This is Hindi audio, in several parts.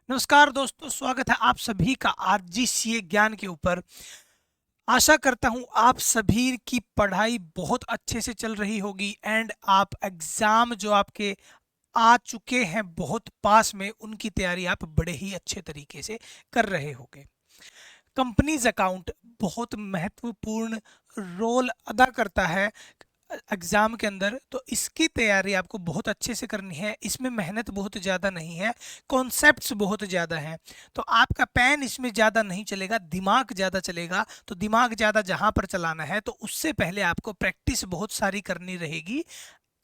नमस्कार दोस्तों, स्वागत है आप सभी का आरजीसीए ज्ञान के ऊपर। आशा करता हूँ आप सभी की पढ़ाई बहुत अच्छे से चल रही होगी एंड आप एग्ज़ाम जो आपके आ चुके हैं बहुत पास में, उनकी तैयारी आप बड़े ही अच्छे तरीके से कर रहे होंगे। कंपनीज अकाउंट बहुत महत्वपूर्ण रोल अदा करता है एग्ज़ाम के अंदर, तो इसकी तैयारी आपको बहुत अच्छे से करनी है। इसमें मेहनत बहुत ज़्यादा नहीं है, कॉन्सेप्ट्स बहुत ज़्यादा हैं। तो आपका पेन इसमें ज़्यादा नहीं चलेगा, दिमाग ज़्यादा चलेगा। तो दिमाग ज़्यादा जहाँ पर चलाना है तो उससे पहले आपको प्रैक्टिस बहुत सारी करनी रहेगी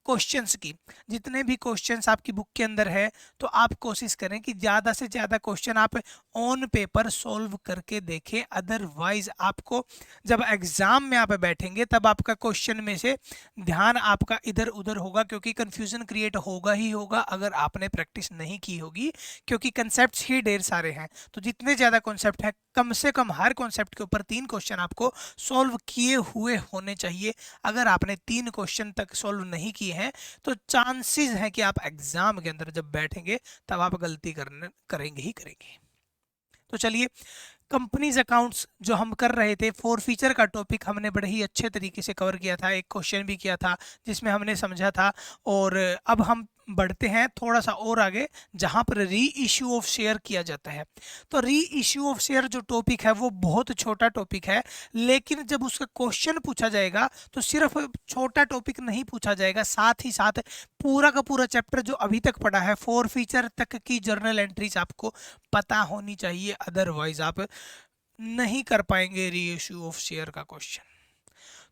क्वेश्चंस की। जितने भी क्वेश्चंस आपकी बुक के अंदर है, तो आप कोशिश करें कि ज़्यादा से ज़्यादा क्वेश्चन आप ऑन पेपर सॉल्व करके देखें। अदरवाइज आपको जब एग्ज़ाम में आप बैठेंगे तब आपका क्वेश्चन में से ध्यान आपका इधर उधर होगा, क्योंकि कन्फ्यूज़न क्रिएट होगा ही होगा अगर आपने प्रैक्टिस नहीं की होगी, क्योंकि कंसेप्ट ही ढेर सारे हैं। तो जितने ज़्यादा कॉन्सेप्ट हैं, कम से कम हर कॉन्सेप्ट के ऊपर 3 क्वेश्चन आपको सॉल्व किए हुए होने चाहिए। अगर आपने 3 क्वेश्चन तक सॉल्व नहीं किए हैं तो चांसेस है कि आप एग्जाम के अंदर जब बैठेंगे तब आप गलती करेंगे ही करेंगे। तो चलिए, कंपनीज अकाउंट्स जो हम कर रहे थे, फोर फीचर का टॉपिक हमने बड़े ही अच्छे तरीके से कवर किया था, एक क्वेश्चन भी किया था जिसमें हमने समझा था। और अब हम बढ़ते हैं थोड़ा सा और आगे, जहां पर री इश्यू ऑफ शेयर किया जाता है। तो री इश्यू ऑफ शेयर जो टॉपिक है वो बहुत छोटा टॉपिक है, लेकिन जब उसका क्वेश्चन पूछा जाएगा तो सिर्फ छोटा टॉपिक नहीं पूछा जाएगा, साथ ही साथ पूरा का पूरा चैप्टर जो अभी तक पढ़ा है, फोर फीचर तक की जर्नल एंट्रीज आपको पता होनी चाहिए। अदरवाइज आप नहीं कर पाएंगे री इश्यू ऑफ शेयर का क्वेश्चन।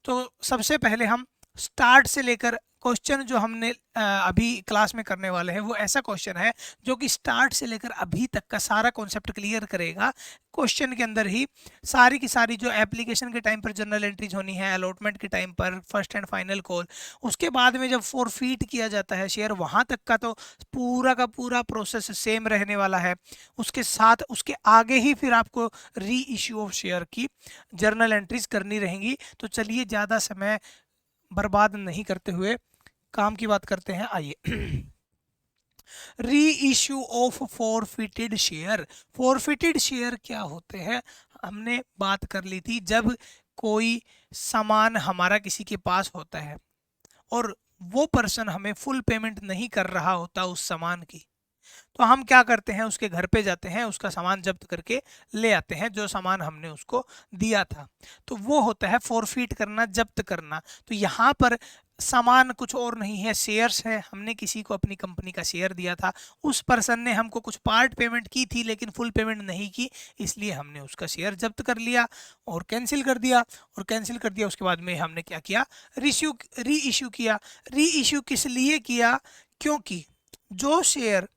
तो सबसे पहले हम स्टार्ट से लेकर क्वेश्चन जो हमने अभी क्लास में करने वाले हैं, वो ऐसा क्वेश्चन है जो कि स्टार्ट से लेकर अभी तक का सारा कॉन्सेप्ट क्लियर करेगा। क्वेश्चन के अंदर ही सारी की सारी जो एप्लीकेशन के टाइम पर जर्नल एंट्रीज होनी है, अलॉटमेंट के टाइम पर फर्स्ट एंड फाइनल कॉल, उसके बाद में जब फॉरफीट किया जाता है शेयर, वहां तक का तो पूरा का पूरा प्रोसेस सेम रहने वाला है। उसके साथ उसके आगे ही फिर आपको री इश्यू ऑफ शेयर की जर्नल एंट्रीज करनी रहेंगी। तो चलिए, ज़्यादा समय बर्बाद नहीं करते हुए काम की बात करते हैं, आइए। री issue of forfeited share. Forfeited share क्या होते हैं, हमने बात कर ली थी। जब कोई सामान हमारा किसी के पास होता है और वो पर्सन हमें फुल पेमेंट नहीं कर रहा होता उस सामान की, तो हम क्या करते हैं, उसके घर पे जाते हैं, उसका सामान जब्त करके ले आते हैं, जो सामान हमने उसको दिया था। तो वो होता है फॉरफीट करना, जब्त करना। तो यहाँ पर सामान कुछ और नहीं है, शेयर्स है। हमने किसी को अपनी कंपनी का शेयर दिया था, उस पर्सन ने हमको कुछ पार्ट पेमेंट की थी लेकिन फुल पेमेंट नहीं की, इसलिए हमने उसका शेयर जब्त कर लिया और कैंसिल कर दिया। और कैंसिल कर दिया उसके बाद में हमने क्या किया, री इश्यू किया। री इश्यू किस लिए किया, क्योंकि जो शेयर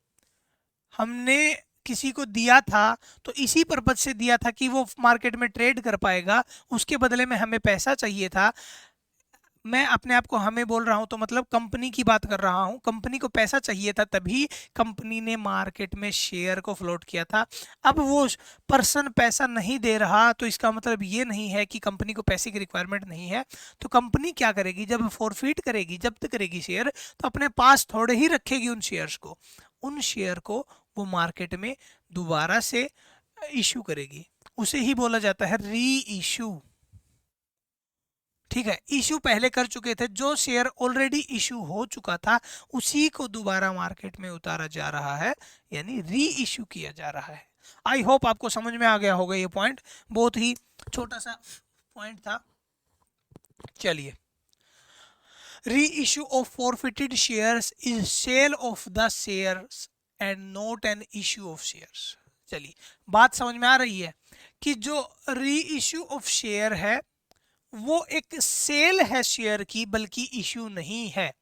हमने किसी को दिया था तो इसी पर्पज से दिया था कि वो मार्केट में ट्रेड कर पाएगा, उसके बदले में हमें पैसा चाहिए था। मैं अपने आप को हमें बोल रहा हूं तो मतलब कंपनी की बात कर रहा हूं, कंपनी को पैसा चाहिए था, तभी कंपनी ने मार्केट में शेयर को फ्लोट किया था। अब वो पर्सन पैसा नहीं दे रहा, तो इसका मतलब ये नहीं है कि कंपनी को पैसे की रिक्वायरमेंट नहीं है। तो कंपनी क्या करेगी, जब फोरफीट करेगी, जब्त करेगी शेयर, तो अपने पास थोड़े ही रखेगी उन शेयर्स को। उन शेयर को वो मार्केट में दोबारा से इशू करेगी, उसे ही बोला जाता है री इशू। ठीक है, इशू पहले कर चुके थे, जो शेयर ऑलरेडी इशू हो चुका था उसी को दोबारा मार्केट में उतारा जा रहा है, यानी री इशू किया जा रहा है। आई होप आपको समझ में आ गया होगा ये पॉइंट, बहुत ही छोटा सा पॉइंट था। चलिए, reissue of forfeited shares is sale of the shares and not an issue of shares. चलिए, बात समझ में आ रही है कि जो री इशू ऑफ शेयर है वो एक सेल है शेयर की, बल्कि इशू नहीं है।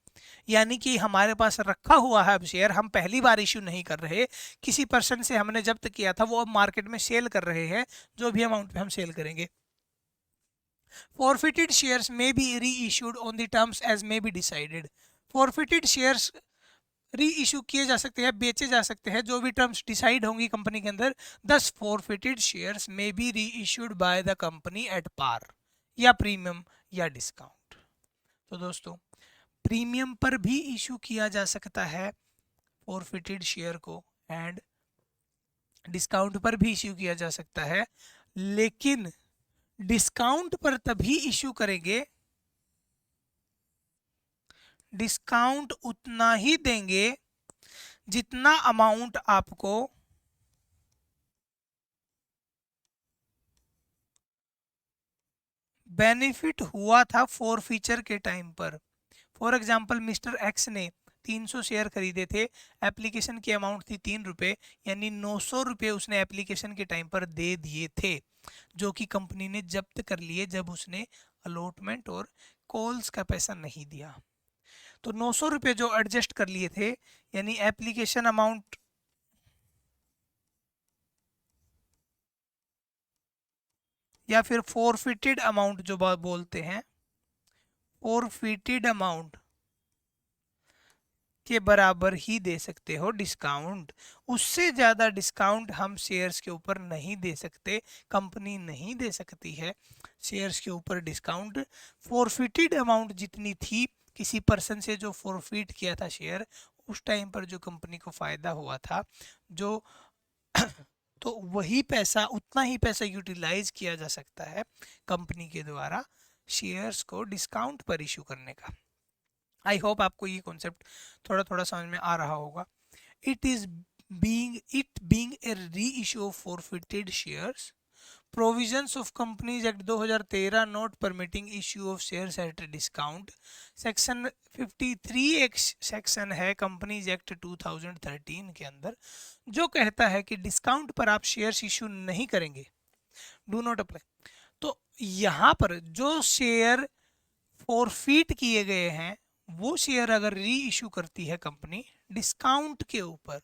यानी कि हमारे पास रखा हुआ है अब शेयर, हम पहली बार इशू नहीं कर रहे, किसी पर्सन से हमने जब्त किया था, वो अब मार्केट में सेल कर रहे हैं, जो भी अमाउंट पे हम सेल करेंगे। Forfeited shares may be reissued on the terms as may be decided. Forfeited shares reissue किए जा सकते हैं, बेचे जा सकते हैं, जो भी टर्म्स डिसाइड होंगी कंपनी के अंदर। दस forfeited shares may be reissued by the company at par, या प्रीमियम, या डिस्काउंट। तो दोस्तों, प्रीमियम पर भी इशू किया जा सकता है फॉरफिटेड शेयर को, एंड डिस्काउंट पर भी इश्यू किया जा सकता है, लेकिन डिस्काउंट पर तभी इश्यू करेंगे, डिस्काउंट उतना ही देंगे जितना अमाउंट आपको बेनिफिट हुआ था फॉरफीचर के टाइम पर। फॉर एग्जांपल मिस्टर एक्स ने 300 शेयर खरीदे थे, एप्लीकेशन की अमाउंट थी 3 रुपये, यानी 900 रुपये उसने एप्लीकेशन के टाइम पर दे दिए थे, जो कि कंपनी ने जब्त कर लिए जब उसने अलॉटमेंट और कॉल्स का पैसा नहीं दिया। तो 900 रुपये जो एडजस्ट कर लिए थे, यानी एप्लीकेशन अमाउंट या फिर फॉरफिटेड अमाउंट जो बोलते हैं, फॉरफिटेड अमाउंट के बराबर ही दे सकते हो डिस्काउंट। उससे ज़्यादा डिस्काउंट हम शेयर्स के ऊपर नहीं दे सकते, कंपनी नहीं दे सकती है शेयर्स के ऊपर डिस्काउंट। फॉरफिटेड अमाउंट जितनी थी, किसी पर्सन से जो फॉरफिट किया था शेयर, उस टाइम पर जो कंपनी को फ़ायदा हुआ था, जो तो वही पैसा, उतना ही पैसा यूटिलाइज किया जा सकता है कंपनी के द्वारा शेयर्स को डिस्काउंट पर इशू करने का। आई होप आपको ये कॉन्सेप्ट थोड़ा थोड़ा समझ में आ रहा होगा। इट बीइंग ए री issue of forfeited shares, provisions of companies act 2013 not permitting issue of shares at discount. Section 53 एक सेक्शन है कंपनीज एक्ट 2013 के अंदर, जो कहता है कि डिस्काउंट पर आप शेयर्स इशू नहीं करेंगे, डू नॉट अप्लाई। तो यहाँ पर जो शेयर फॉरफिट किए गए हैं, वो शेयर अगर री इशू करती है कंपनी डिस्काउंट के ऊपर,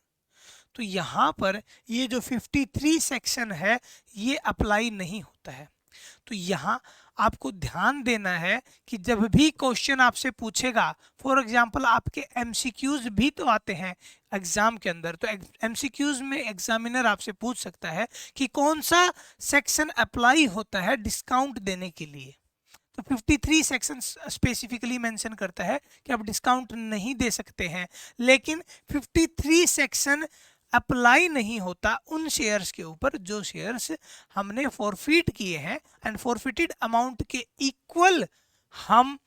तो यहाँ पर ये जो 53 सेक्शन है ये अप्लाई नहीं होता है। तो यहाँ आपको ध्यान देना है कि जब भी क्वेश्चन आपसे पूछेगा, फॉर एग्जांपल आपके एमसीक्यूज भी तो आते हैं एग्जाम के अंदर, तो एमसीक्यूज में एग्जामिनर आपसे पूछ सकता है कि कौन सा सेक्शन अप्लाई होता है डिस्काउंट देने के लिए। तो 53 सेक्शन स्पेसिफिकली मेंशन करता है कि आप डिस्काउंट नहीं दे सकते हैं, लेकिन 53 सेक्शन अप्लाई नहीं होता उन शेयर्स के ऊपर जो शेयर्स हमने फॉरफिट किए हैं, एंड फॉरफिटेड अमाउंट के इक्वल हम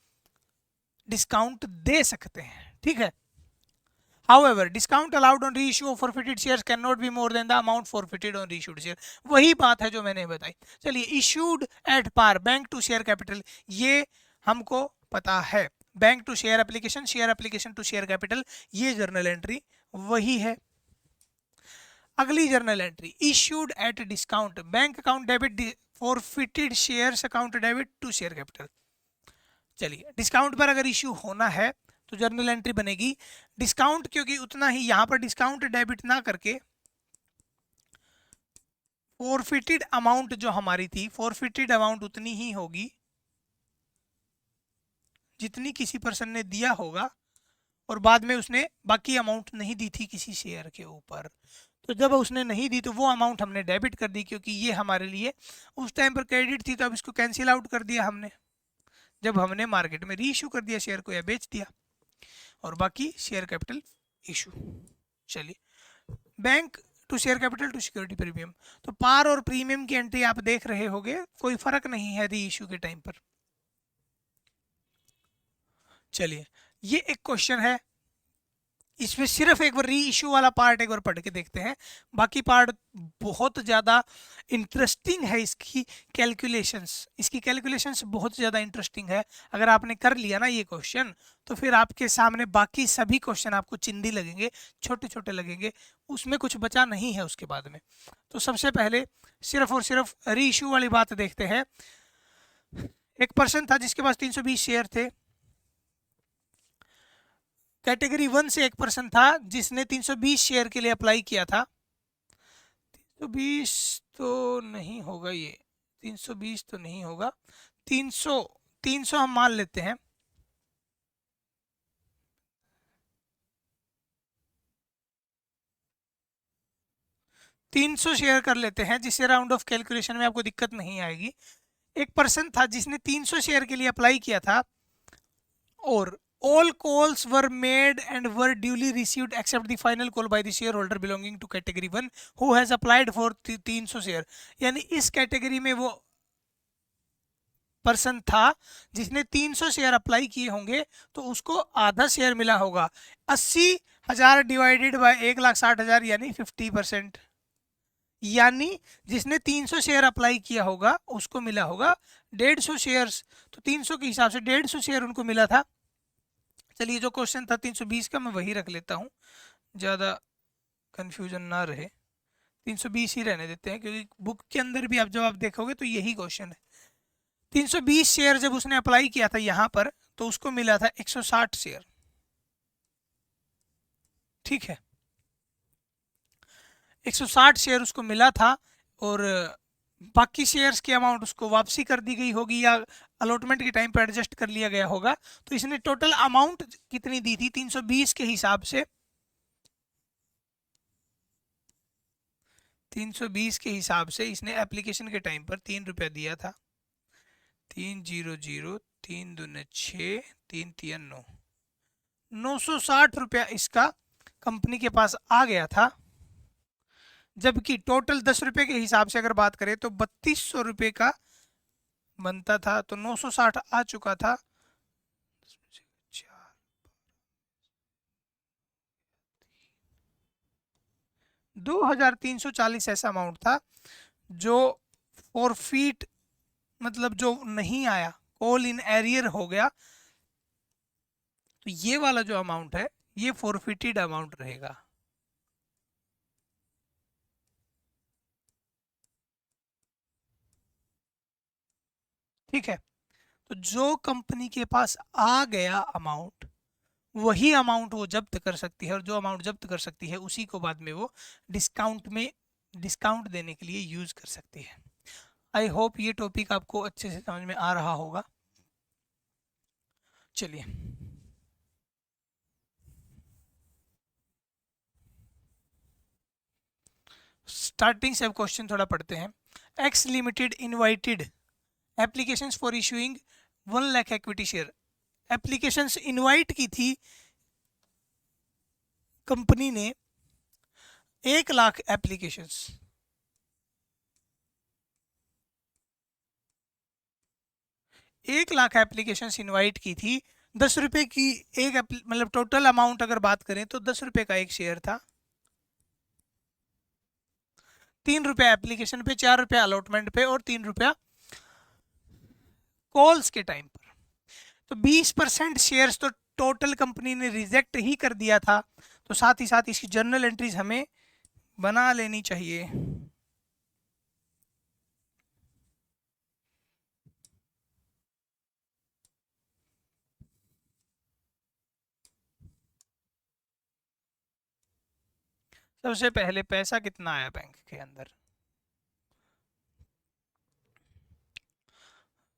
डिस्काउंट दे सकते हैं, ठीक है। However, discount allowed on reissue of forfeited shares cannot be more than the amount forfeited on reissued share। वही बात है जो मैंने बताई। चलिए, issued at par, bank to share capital, ये हमको पता है। Bank to share application to share capital, ये जर्नल एंट्री वही है। अगली journal entry, issued at discount, bank account debit forfeited shares account debit to share capital. चलिए, डिस्काउंट पर अगर इश्यू होना है तो जर्नल एंट्री बनेगी डिस्काउंट, क्योंकि उतना ही यहां पर डिस्काउंट डेबिट ना करके फॉरफिटेड अमाउंट जो हमारी थी, फॉरफिटेड अमाउंट उतनी ही होगी जितनी किसी पर्सन ने दिया होगा और बाद में उसने बाकी अमाउंट नहीं दी थी किसी शेयर के ऊपर। तो जब उसने नहीं दी तो वो अमाउंट हमने डेबिट कर दी, क्योंकि ये हमारे लिए उस टाइम पर क्रेडिट थी, तो अब इसको कैंसिल आउट कर दिया हमने जब हमने मार्केट में री इशू कर दिया शेयर को या बेच दिया, और बाकी शेयर कैपिटल इशू। चलिए, bank to share capital to security premium, तो पार और प्रीमियम की एंट्री आप देख रहे होंगे, कोई फर्क नहीं है री इशू के टाइम पर। चलिए, ये एक क्वेश्चन है, इसमें सिर्फ एक बार री इशू वाला पार्ट एक बार पढ़ के देखते हैं, बाकी पार्ट बहुत ज़्यादा इंटरेस्टिंग है। इसकी कैलकुलेशंस बहुत ज़्यादा इंटरेस्टिंग है। अगर आपने कर लिया ना ये क्वेश्चन, तो फिर आपके सामने बाकी सभी क्वेश्चन आपको चिंदी लगेंगे, छोटे छोटे लगेंगे, उसमें कुछ बचा नहीं है उसके बाद में। तो सबसे पहले सिर्फ और सिर्फ री इशू वाली बात देखते हैं। एक पर्सन था जिसके पास 320 शेयर थे, कैटेगरी 1 से एक पर्सन था जिसने 320 शेयर के लिए अप्लाई किया था। 320 तो नहीं होगा, ये 320 तो नहीं होगा, 300 हम मान लेते हैं। $300 शेयर कर लेते हैं, जिससे राउंड ऑफ कैलकुलेशन में आपको दिक्कत नहीं आएगी। एक पर्सन था जिसने 300 शेयर के लिए अप्लाई किया था और all calls were made and were duly received except the final call by the shareholder belonging to category 1 who has applied for 300 share. यानी इस कैटेगरी में वो पर्सन था जिसने 300 शेयर अप्लाई किए होंगे, तो उसको आधा शेयर मिला होगा। 80,000 डिवाइडेड बाय 1,60,000 यानी 50%। यानी जिसने 300 शेयर अप्लाई किया होगा उसको मिला होगा 150 शेयर्स। तो 300 के हिसाब से 150 शेयर उनको मिला था। चलिए जो क्वेश्चन था 320 का मैं वही रख लेता हूँ, ज़्यादा कंफ्यूजन ना रहे। 320 ही रहने देते हैं क्योंकि बुक के अंदर भी आप जब आप देखोगे तो यही क्वेश्चन है। 320 शेयर जब उसने अप्लाई किया था यहाँ पर तो उसको मिला था 160 शेयर। ठीक है, 160 शेयर उसको मिला था और बाकी शेयर्स की अमाउंट उसको वापसी कर दी गई होगी या अलॉटमेंट के टाइम पर एडजस्ट कर लिया गया होगा। तो इसने टोटल अमाउंट कितनी दी थी 320 के हिसाब से, 320 के हिसाब से इसने एप्लीकेशन के टाइम पर 3 रुपया दिया था। 300, 3 दूने 6, 3 तिया 9, 960 रुपया इसका कंपनी के पास आ गया था। जबकि टोटल 10 रुपए के हिसाब से अगर बात करें तो 3200 रुपये का बनता था, तो 960 आ चुका था। 2,340 ऐसा अमाउंट था जो फॉरफीट, मतलब जो नहीं आया, कॉल इन एरियर हो गया। तो ये वाला जो अमाउंट है ये फॉरफिटेड अमाउंट रहेगा। ठीक है, तो जो कंपनी के पास आ गया अमाउंट वही अमाउंट वो जब्त कर सकती है, और जो अमाउंट जब्त कर सकती है उसी को बाद में वो डिस्काउंट में डिस्काउंट देने के लिए यूज कर सकती है। आई होप ये टॉपिक आपको अच्छे से समझ में आ रहा होगा। चलिए स्टार्टिंग से अब क्वेश्चन थोड़ा पढ़ते हैं। X limited invited applications for issuing 1 lakh equity share. Applications invite की थी कंपनी ने 1 lakh applications. 1 lakh applications invite की थी। 10 रुपए की एक मतलब टोटल अमाउंट अगर बात करें तो 10 रुपए का एक शेयर था। 3 रुपया एप्लीकेशन पे, 4 रुपया अलॉटमेंट पे और 3 रुपया कॉल्स के टाइम पर। तो 20% शेयर्स तो टोटल कंपनी ने रिजेक्ट ही कर दिया था। तो साथ ही साथ इसकी जर्नल एंट्रीज हमें बना लेनी चाहिए। सबसे पहले पैसा कितना आया बैंक के अंदर,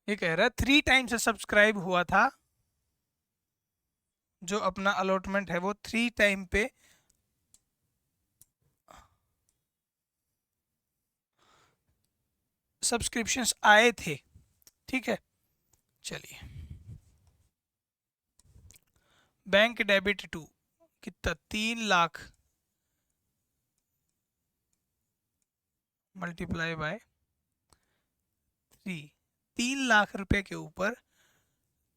ये कह रहा है 3 टाइम से सब्सक्राइब हुआ था। जो अपना अलॉटमेंट है वो 3 टाइम पे सब्सक्रिप्शंस आए थे। ठीक है, चलिए बैंक डेबिट टू कितना, 3 लाख मल्टीप्लाई बाय 3, 3 लाख रुपए के ऊपर,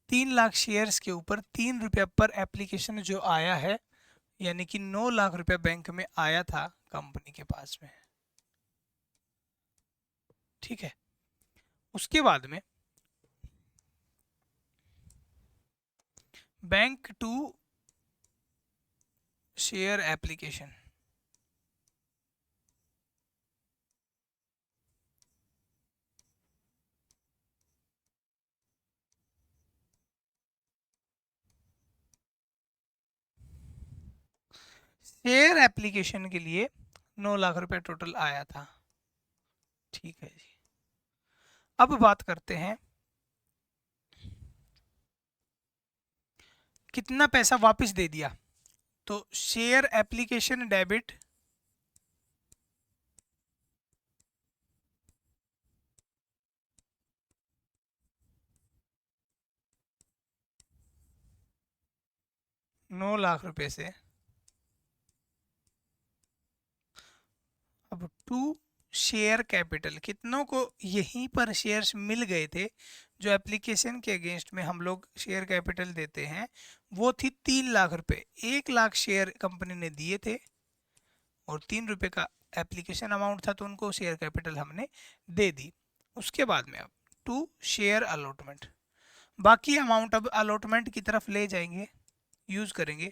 3 लाख शेयर्स के ऊपर 3 रुपया पर एप्लीकेशन जो आया है, यानी कि 9 लाख रुपया बैंक में आया था कंपनी के पास में। ठीक है, उसके बाद में bank to share application, share application के लिए 9 लाख रुपया टोटल आया था। ठीक है जी, अब बात करते हैं कितना पैसा वापस दे दिया। तो शेयर एप्लीकेशन डेबिट 9 लाख रुपए से अब टू शेयर कैपिटल, कितनों को यहीं पर शेयर्स मिल गए थे जो एप्लीकेशन के अगेंस्ट में हम लोग शेयर कैपिटल देते हैं, वो थी 3 लाख रुपए। 1 लाख शेयर कंपनी ने दिए थे और 3 रुपए का एप्लीकेशन अमाउंट था, तो उनको शेयर कैपिटल हमने दे दी। उसके बाद में अब टू शेयर अलॉटमेंट, बाकी अमाउंट अब अलॉटमेंट की तरफ ले जाएंगे, यूज करेंगे।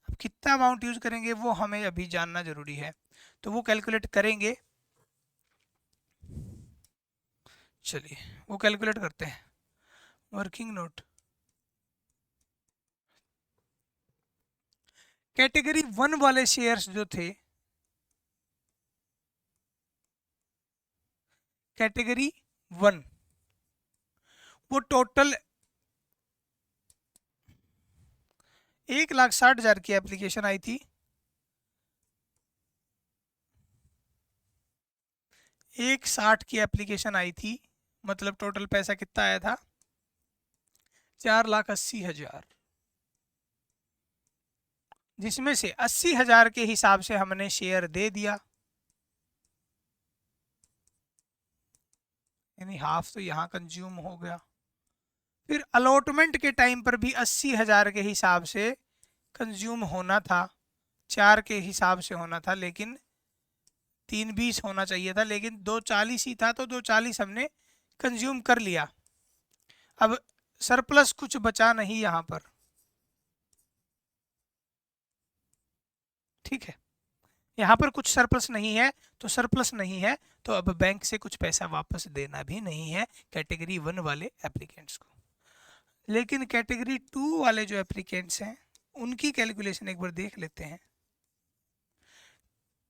अब कितना अमाउंट यूज करेंगे वो हमें अभी जानना जरूरी है, तो वो कैलकुलेट करेंगे। चलिए वो कैलकुलेट करते हैं। वर्किंग नोट, कैटेगरी 1 वाले शेयर्स जो थे, कैटेगरी 1, वो टोटल 1,60,000 की एप्लीकेशन आई थी। 1,60 की एप्लीकेशन आई थी, मतलब टोटल पैसा कितना आया था? 4,80,000, जिसमें से 80,000 के हिसाब से हमने शेयर दे दिया, यानी हाफ तो यहाँ कंज्यूम हो गया। फिर अलॉटमेंट के टाइम पर भी 80,000 के हिसाब से कंज्यूम होना था, 4 के हिसाब से होना था, लेकिन 3,20 होना चाहिए था, लेकिन 2,40 ही था, तो 2,40 हमने कंज्यूम कर लिया। अब सरप्लस कुछ बचा नहीं यहाँ पर, ठीक है, यहाँ पर कुछ सरप्लस नहीं है, तो सरप्लस नहीं है तो अब बैंक से कुछ पैसा वापस देना भी नहीं है कैटेगरी 1 वाले एप्लीकेंट्स को। लेकिन कैटेगरी 2 वाले जो एप्लीकेंट्स हैं उनकी कैलकुलेशन एक बार देख लेते हैं।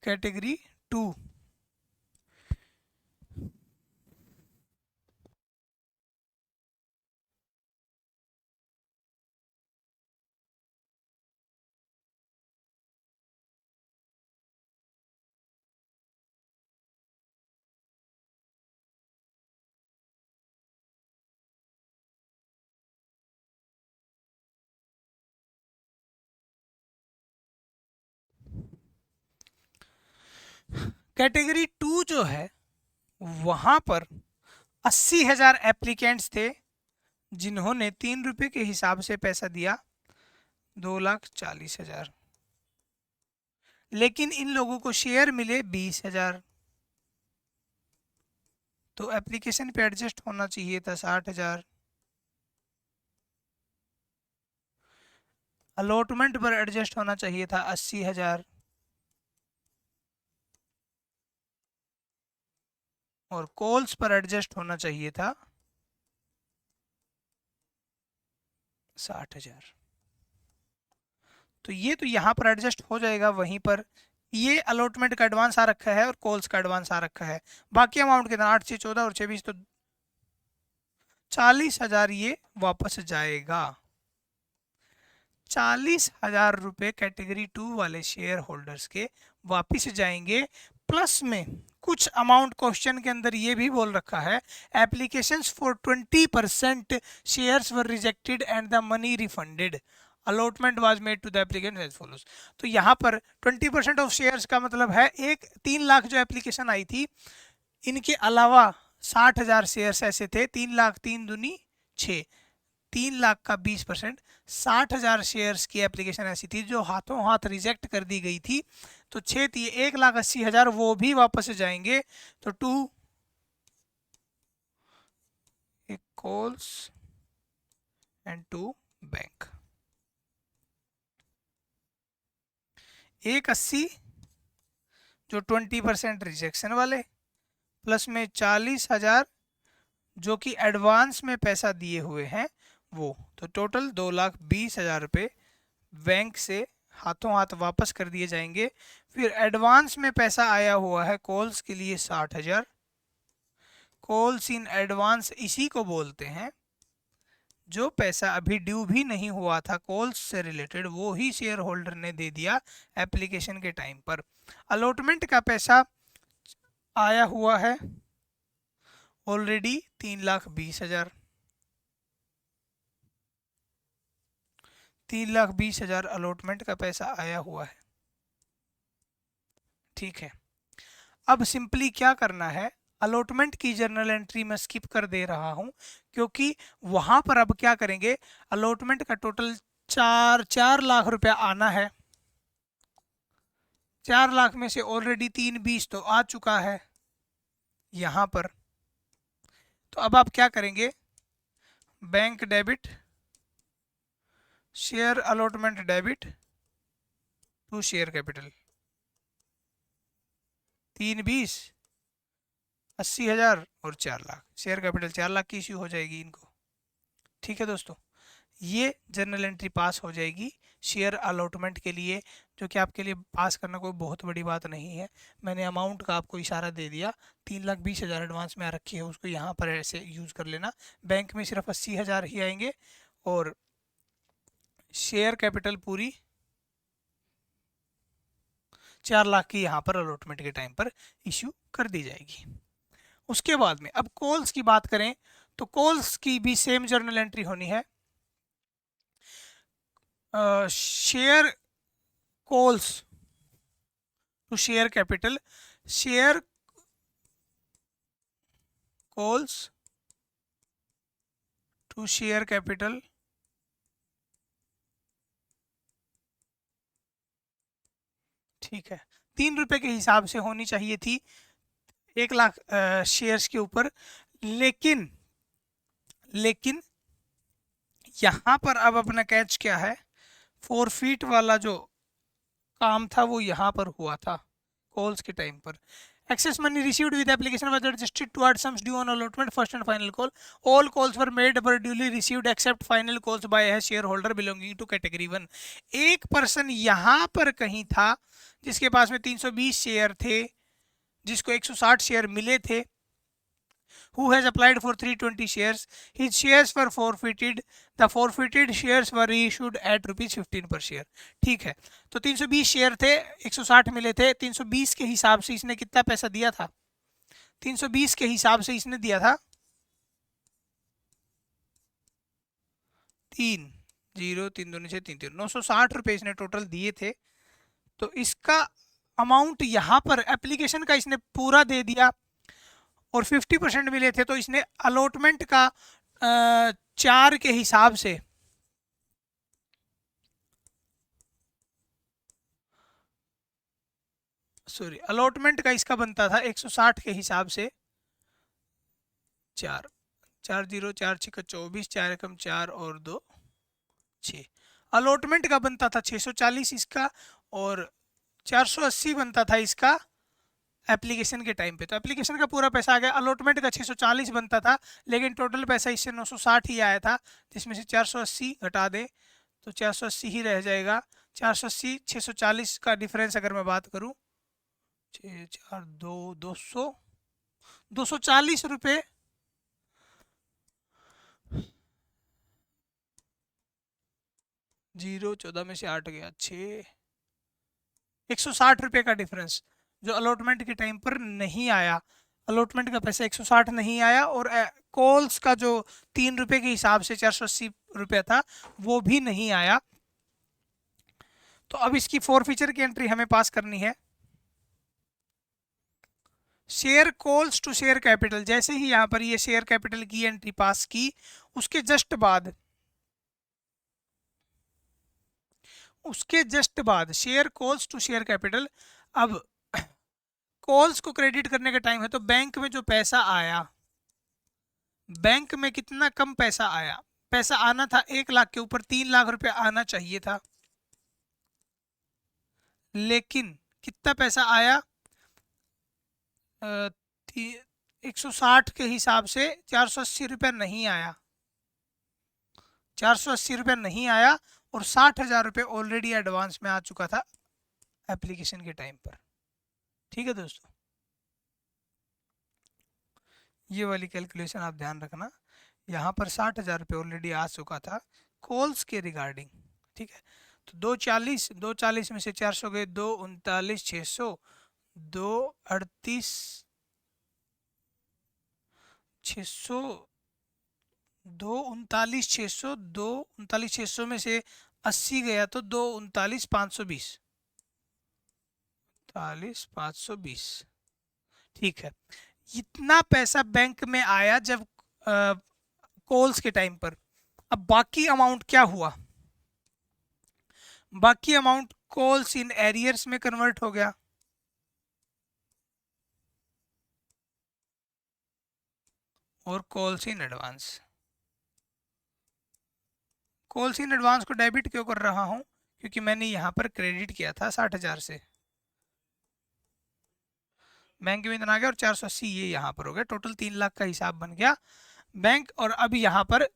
कैटेगरी 2, कैटेगरी 2 जो है वहां पर 80,000 एप्लीकेंट्स थे जिन्होंने 3 रुपए के हिसाब से पैसा दिया, 2,40,000, लेकिन इन लोगों को शेयर मिले 20,000, तो एप्लीकेशन पे एडजस्ट होना चाहिए था 60,000, अलॉटमेंट पर एडजस्ट होना चाहिए था 80,000, और कॉल्स पर एडजस्ट होना चाहिए था 60,000। तो ये तो यहाँ पर एडजस्ट हो जाएगा, वहीं पर ये अलॉटमेंट का एडवांस आ रखा है और कॉल्स का एडवांस आ रखा है। बाकी अमाउंट कितना, 8 से 14 और 6 20, तो 40,000 ये वापस जाएगा। 40,000 रुपए कैटेगरी 2 वाले शेयर होल्डर्स के वापस जाएंगे। प्लस में कुछ अमाउंट क्वेश्चन के अंदर ये भी बोल रखा है, applications for 20% shares were rejected and the money refunded, allotment was made to the applicant as follows. तो यहाँ पर 20% ऑफ शेयर्स का मतलब है 3 लाख जो एप्लीकेशन आई थी, इनके अलावा 60,000 शेयर्स ऐसे थे, 3 लाख 3 दूनी 6, 3 लाख का 20%, 60,000 शेयर्स की एप्लीकेशन ऐसी थी जो हाथों हाथ रिजेक्ट कर दी गई थी, तो 6 थी, 1,80,000 वो भी वापस जाएंगे। तो 2 कॉल्स एंड 2 बैंक, 1,80 जो 20% रिजेक्शन वाले, प्लस में 40,000 जो कि एडवांस में पैसा दिए हुए हैं वो, तो टोटल 2,20,000 रुपये बैंक से हाथों हाथ वापस कर दिए जाएंगे। फिर एडवांस में पैसा आया हुआ है कॉल्स के लिए 60,000, कॉल्स इन एडवांस इसी को बोलते हैं, जो पैसा अभी ड्यू भी नहीं हुआ था कॉल्स से रिलेटेड, वो ही शेयर होल्डर ने दे दिया एप्लीकेशन के टाइम पर। अलॉटमेंट का पैसा आया हुआ है ऑलरेडी 3,20,000, 3,20,000 अलॉटमेंट का पैसा आया हुआ है। ठीक है, अब सिंपली क्या करना है, अलॉटमेंट की जर्नल एंट्री मैं स्किप कर दे रहा हूं क्योंकि वहां पर अब क्या करेंगे, अलॉटमेंट का टोटल 4 लाख रुपया आना है। 4 लाख में से ऑलरेडी 3,20 तो आ चुका है यहां पर। तो अब आप क्या करेंगे, bank debit, share allotment debit to share capital, 3,20, 80,000 और 4 लाख, शेयर कैपिटल 4 लाख की इश्यू हो जाएगी इनको। ठीक है दोस्तों, ये जर्नल एंट्री पास हो जाएगी शेयर अलॉटमेंट के लिए, जो कि आपके लिए पास करना कोई बहुत बड़ी बात नहीं है। मैंने अमाउंट का आपको इशारा दे दिया, 3,20,000 एडवांस में आ रखी है, उसको यहाँ पर ऐसे यूज़ कर लेना। बैंक में सिर्फ 80,000 ही आएंगे और शेयर कैपिटल पूरी 4 लाख की यहाँ पर अलॉटमेंट के टाइम पर इश्यू कर दी जाएगी। उसके बाद में अब कॉल्स की बात करें तो कॉल्स की भी सेम जर्नल एंट्री होनी है। Share calls to share capital, share calls to share capital ठीक है, 3 रुपए के हिसाब से होनी चाहिए थी 1 लाख शेयर्स के ऊपर, लेकिन यहाँ पर अब अपना कैच क्या है, फॉरफीट वाला जो काम था वो यहाँ पर हुआ था कॉल्स के टाइम पर। Excess money received with application was adjusted towards sums due on allotment first and final call. All calls were made were duly received except final calls by a shareholder belonging to category 1. एक पर्सन यहाँ पर कहीं था जिसके पास में 320 शेयर थे, जिसको 160 शेयर मिले थे, who has applied for 320 shares. His shares were forfeited. The forfeited shares were issued at ₹15 per share. ठीक है, तो 320 शेयर थे, 160 मिले थे, 320 के हिसाब से इसने कितना पैसा दिया था, 320 के हिसाब से इसने दिया था 960 रुपए इसने टोटल दिए थे। तो इसका अमाउंट यहाँ पर एप्लीकेशन का इसने पूरा दे दिया और 50% मिले थे, तो इसने अलॉटमेंट का 4 के हिसाब से अलॉटमेंट का इसका बनता था 160 के हिसाब से 4, 4 0 4 6 24, 4 एकम 4 और 2 6, अलॉटमेंट का बनता था 640 इसका, और 480 बनता था इसका एप्लीकेशन के टाइम पे। तो एप्लीकेशन का पूरा पैसा आ गया, अलॉटमेंट का 640 बनता था, लेकिन टोटल पैसा इससे 960 ही आया था, जिसमें से 480 घटा दें तो 480 ही रह जाएगा। 480 640 का डिफरेंस अगर मैं बात करूं, 6 4 2 200 240 रुपये 0 14 में से 8 गया 6, 160 रुपये का डिफरेंस जो अलॉटमेंट के टाइम पर नहीं आया। अलॉटमेंट का पैसा 160 नहीं आया और कॉल्स का जो 3 रुपये के हिसाब से 480 रुपया था वो भी नहीं आया। तो अब इसकी फॉरफीचर की एंट्री हमें पास करनी है। Share calls to share capital, जैसे ही यहाँ पर ये शेयर कैपिटल की एंट्री पास की, उसके जस्ट बाद share calls to share capital, अब कॉल्स को क्रेडिट करने का टाइम है, तो बैंक में जो पैसा आया, बैंक में कितना कम पैसा आया, पैसा आना था 1 लाख के ऊपर 3 लाख रुपया आना चाहिए था, लेकिन कितना पैसा आया 160 के हिसाब से 480 रुपया नहीं आया, 480 रुपया नहीं आया और 60,000 रुपये ऑलरेडी एडवांस में आ चुका था एप्लीकेशन के टाइम पर। ठीक है दोस्तों, ये वाली कैलकुलेशन आप ध्यान रखना, यहाँ पर 60,000 रुपये ऑलरेडी आ चुका था कॉल्स के रिगार्डिंग। ठीक है, तो 240 में से 400 गए, 2 39 600, 2 38 600, 2 39 600, 2 39 600 में से 80 गया तो 2 39 520, 39 520। ठीक है, इतना पैसा बैंक में आया जब कॉल्स के टाइम पर। अब बाकी अमाउंट क्या हुआ? बाकी अमाउंट कॉल्स इन एरियर्स में कन्वर्ट हो गया, और calls in advance. Calls in advance को डेबिट क्यों कर रहा हूं? क्योंकि मैंने यहाँ पर क्रेडिट किया था 60,000 से, बैंक में इतना आ गया, और 480 ये यहाँ पर हो गया, टोटल 3 लाख का हिसाब बन गया बैंक। और अब यहाँ पर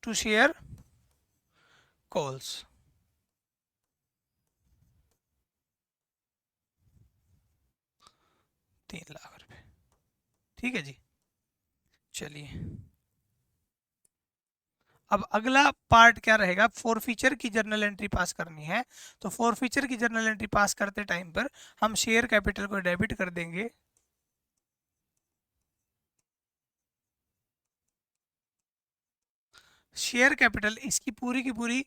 टू शेयर कॉल्स, 3 लाख रुपए। ठीक है जी, चलिए अब अगला पार्ट क्या रहेगा? फॉर फीचर की जर्नल एंट्री पास करनी है। तो फॉर फीचर की जर्नल एंट्री पास करते टाइम पर हम शेयर कैपिटल को डेबिट कर देंगे, शेयर कैपिटल इसकी पूरी की पूरी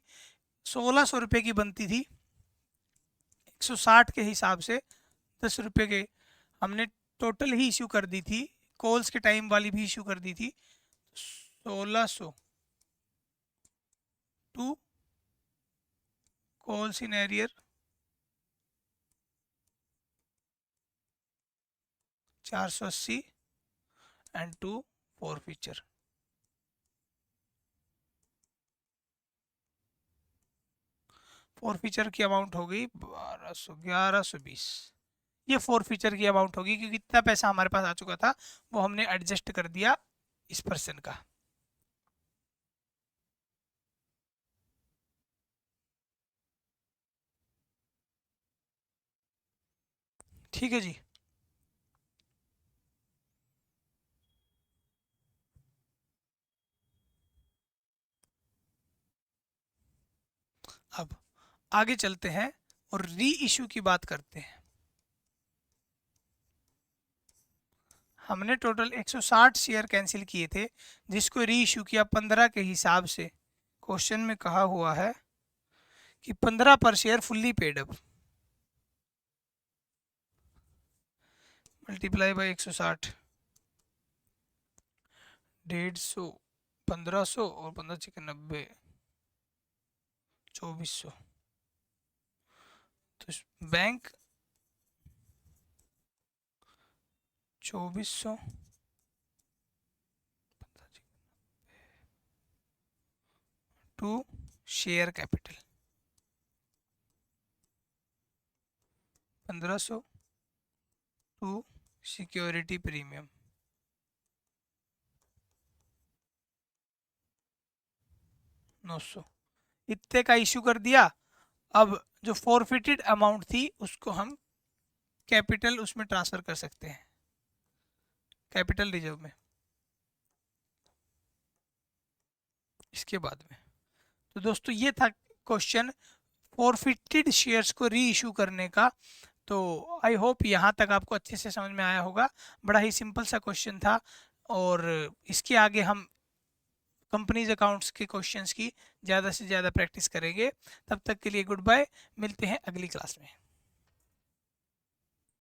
1600 रुपये की बनती थी, 160 के हिसाब से 10 रुपये के हमने टोटल ही इश्यू कर दी थी, कॉल्स के टाइम वाली भी इश्यू कर दी थी। 1600 to calls in arrear, 480 and to forfeiture. Forfeiture की अमाउंट हो गई 1120। ये फॉर फीचर की अमाउंट होगी, क्योंकि इतना पैसा हमारे पास आ चुका था, वो हमने एडजस्ट कर दिया इस पर्सन का। ठीक है जी, अब आगे चलते हैं और री इश्यू की बात करते हैं। हमने टोटल 160 शेयर कैंसिल किए थे, जिसको री इश्यू किया 15 के हिसाब से। क्वेश्चन में कहा हुआ है कि 15 पर share fully paid up, multiply by 160, 150, 1500 और 15 चिकन 90, 2400। तो bank 2400 to share capital 1500 to security premium 900, इतने का इश्यू कर दिया। अब जो फॉरफिटेड अमाउंट थी उसको हम कैपिटल उसमें ट्रांसफर कर सकते हैं, कैपिटल रिजर्व में, इसके बाद में। तो दोस्तों ये था क्वेश्चन फॉरफिटेड शेयर्स को री इशू करने का। तो आई होप यहाँ तक आपको अच्छे से समझ में आया होगा। बड़ा ही सिंपल सा क्वेश्चन था, और इसके आगे हम कंपनीज अकाउंट्स के क्वेश्चंस की ज़्यादा से ज़्यादा प्रैक्टिस करेंगे। तब तक के लिए गुड बाय, मिलते हैं अगली क्लास में।